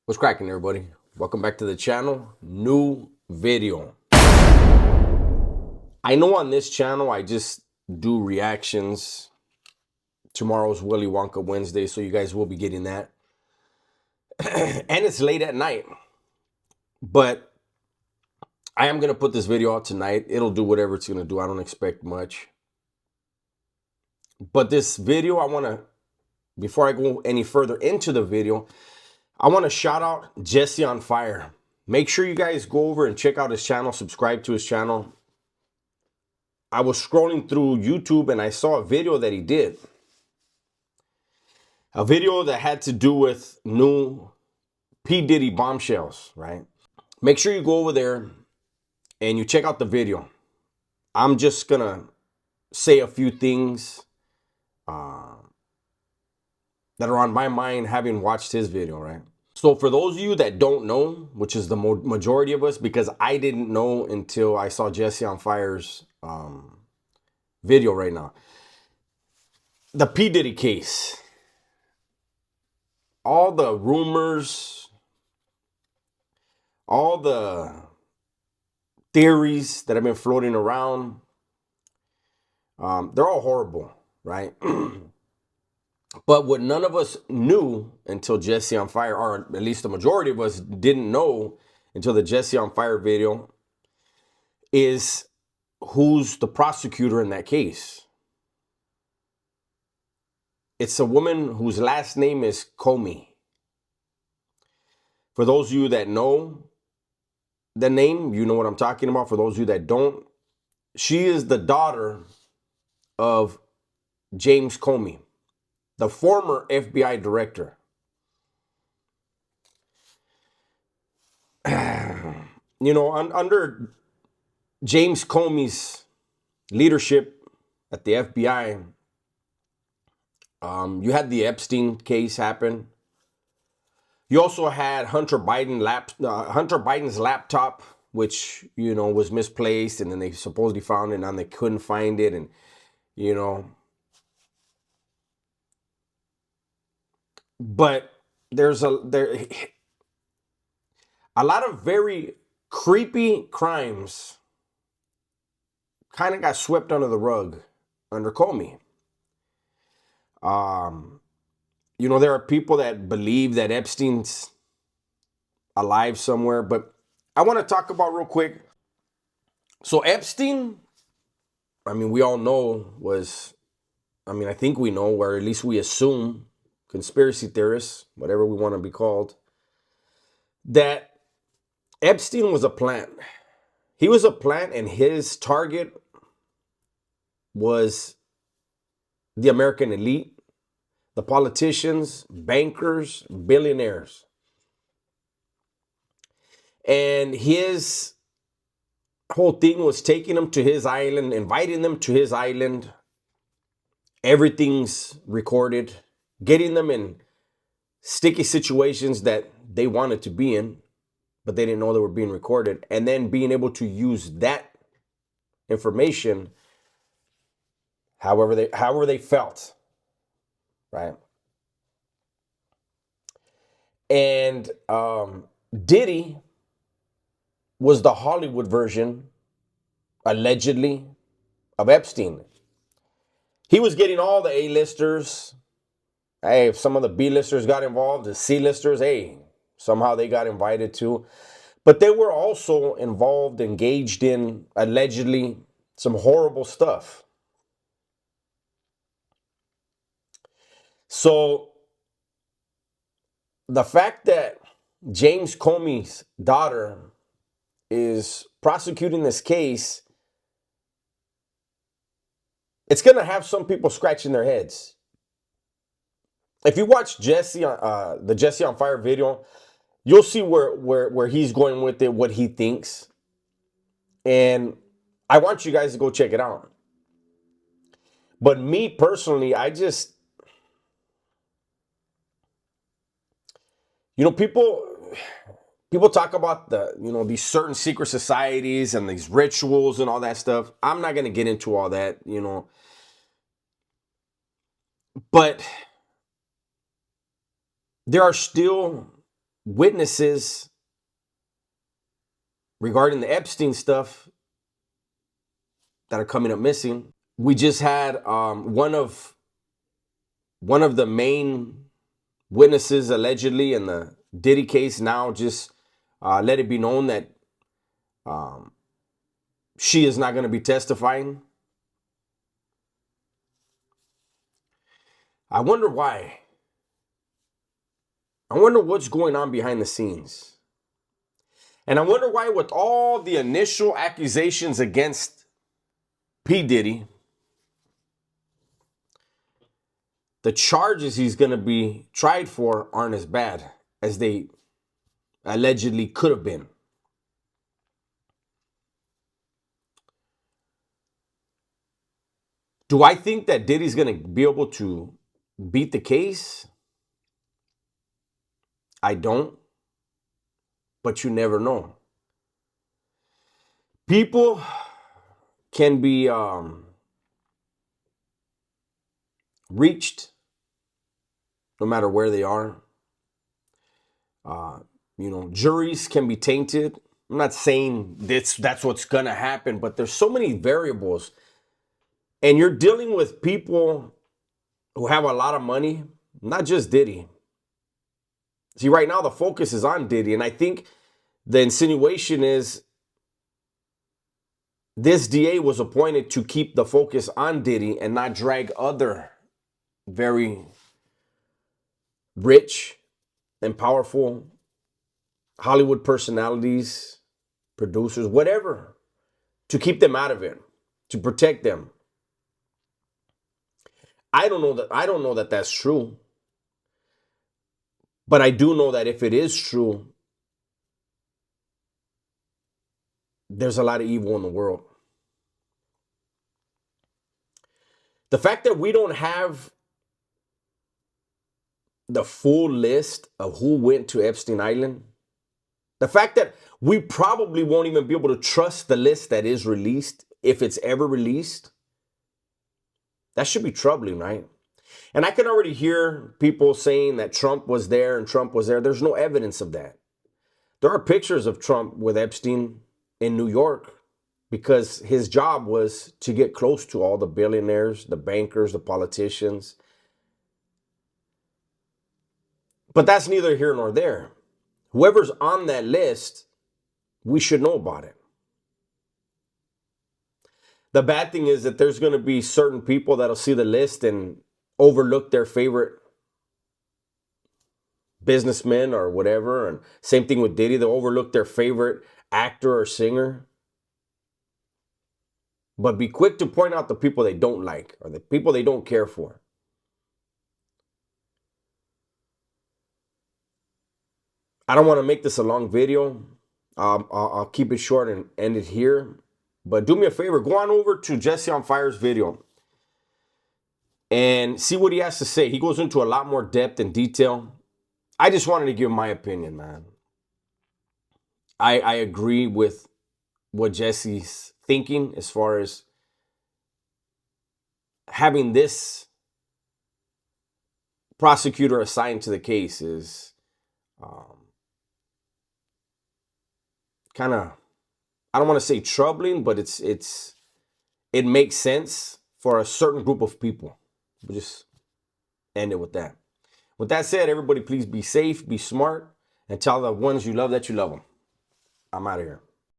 What's cracking, everybody? Welcome back to the channel. New video. I know on this channel I just do reactions. Tomorrow's Willy Wonka Wednesday, so you guys will be getting that. And it's late at night. But I am going to put this video out tonight. It'll do whatever it's going to do. I don't expect much. But this video, before I go any further into the video, I want to shout out Jesse on Fire. Make sure you guys go over and check out his channel, subscribe to his channel. I was scrolling through YouTube and I saw a video that he did. A video that had to do with new P. Diddy bombshells, right? Make sure you go over there and you check out the video. I'm just going to say a few things that are on my mind having watched his video, right? So for those of you that don't know, which is the majority of us, because I didn't know until I saw Jesse on Fire's video right now. The P. Diddy case. All the rumors, all the theories that have been floating around, they're all horrible, right? But what none of us knew until Jesse on Fire, or at least the majority of us didn't know until the Jesse on Fire video, is who's the prosecutor in that case. It's a woman whose last name is Comey. For those of you that know the name, you know what I'm talking about. For those of you that don't, she is the daughter of James Comey, the former FBI director. You know, under James Comey's leadership at the FBI, you had the Epstein case happen. You also had Hunter Biden's laptop, which, you know, was misplaced, and then they supposedly found it and they couldn't find it, and, you know. But there's a lot of very creepy crimes kind of got swept under the rug under Comey. You know, there are people that believe that Epstein's alive somewhere, but I want to talk about real quick. So Epstein, I mean, we all know I think we know, or at least we assume, conspiracy theorists, whatever we want to be called, that Epstein was a plant. He was a plant, and his target was the American elite, the politicians, bankers, billionaires. And his whole thing was taking them to his island, inviting them to his island. Everything's recorded, getting them in sticky situations that they wanted to be in, but they didn't know they were being recorded, and then being able to use that information however they felt, right? And Diddy was the Hollywood version, allegedly, of Epstein. He was getting all the A-listers. Hey, if some of the B-listers got involved, the C-listers, hey, somehow they got invited too. But they were also involved, engaged in, allegedly, some horrible stuff. So the fact that James Comey's daughter is prosecuting this case, it's going to have some people scratching their heads. If you watch the Jesse on Fire video, you'll see where he's going with it, what he thinks. And I want you guys to go check it out. But me personally, you know, people talk about these certain secret societies and these rituals and all that stuff. I'm not going to get into all that, you know. But there are still witnesses regarding the Epstein stuff that are coming up missing. We just had one of the main witnesses allegedly in the Diddy case now just let it be known that she is not going to be testifying. I wonder why. I wonder what's going on behind the scenes. And I wonder why, with all the initial accusations against P. Diddy, the charges he's going to be tried for aren't as bad as they allegedly could have been. Do I think that Diddy's going to be able to beat the case? I don't. But you never know. People can be reached no matter where they are. Juries can be tainted. I'm not saying that's what's going to happen, but there's so many variables. And you're dealing with people who have a lot of money, not just Diddy. See, right now the focus is on Diddy, and I think the insinuation is this DA was appointed to keep the focus on Diddy and not drag other very rich and powerful Hollywood personalities, producers, whatever, to keep them out of it, to protect them. I don't know that that's true. But I do know that if it is true, there's a lot of evil in the world. The fact that we don't have the full list of who went to Epstein Island, the fact that we probably won't even be able to trust the list that is released, if it's ever released, that should be troubling, right? And I can already hear people saying that Trump was there and Trump was there. There's no evidence of that. There are pictures of Trump with Epstein in New York because his job was to get close to all the billionaires, the bankers, the politicians. But that's neither here nor there. Whoever's on that list, we should know about it. The bad thing is that there's going to be certain people that'll see the list and overlook their favorite businessmen or whatever. And same thing with Diddy. They'll overlook their favorite actor or singer. But be quick to point out the people they don't like or the people they don't care for. I don't want to make this a long video. I'll keep it short and end it here. But do me a favor, go on over to Jesse on Fire's video and see what he has to say. He goes into a lot more depth and detail. I just wanted to give my opinion, man. I agree with what Jesse's thinking as far as having this prosecutor assigned to the case is kind of, I don't want to say troubling, but it makes sense for a certain group of people. We'll just end it with that. With that said, everybody, please be safe, be smart, and tell the ones you love that you love them. I'm out of here.